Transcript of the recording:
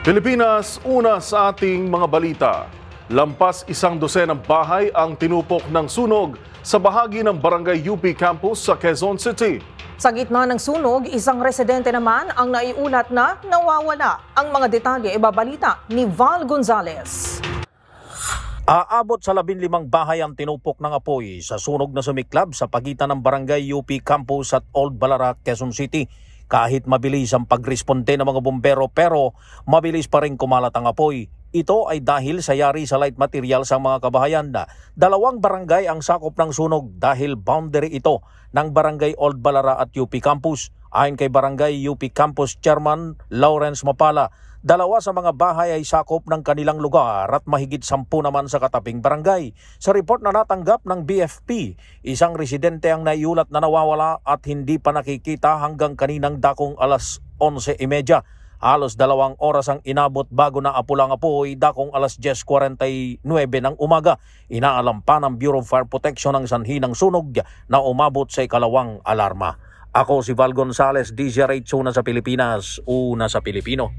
Pilipinas, una sa ating mga balita. Lampas 100 bahay ang tinupok ng sunog sa bahagi ng Barangay UP Campus sa Quezon City. Sa gitna ng sunog, isang residente naman ang naiulat na nawawala. Ang mga detalye ibabalita ni Val Gonzalez. Aabot sa 15 bahay ang tinupok ng apoy sa sunog na sumiklab sa pagitan ng Barangay UP Campus at Old Balara, Quezon City. Kahit mabilis ang pagresponde ng mga bumbero pero mabilis pa rin kumalat ang apoy. Ito ay dahil sa yari sa light material sa mga kabahayan. Dalawang barangay ang sakop ng sunog dahil boundary ito ng Barangay Old Balara at UP Campus. Ayon kay Barangay UP Campus Chairman Lawrence Mapala, dalawa sa mga bahay ay sakop ng kanilang lugar at mahigit 10 naman sa katabing barangay. Sa report na natanggap ng BFP, isang residente ang naiulat na nawawala at hindi pa nakikita hanggang kaninang dakong alas 11:30. Halos 2 oras ang inabot bago naapulang apoy dakong alas 10:49 ng umaga. Inaalam pa ng Bureau of Fire Protection ang sanhi ng sunog na umabot sa ikalawang alarma. Ako si Val Gonzalez, DZRH, una sa Pilipinas, una sa Pilipino.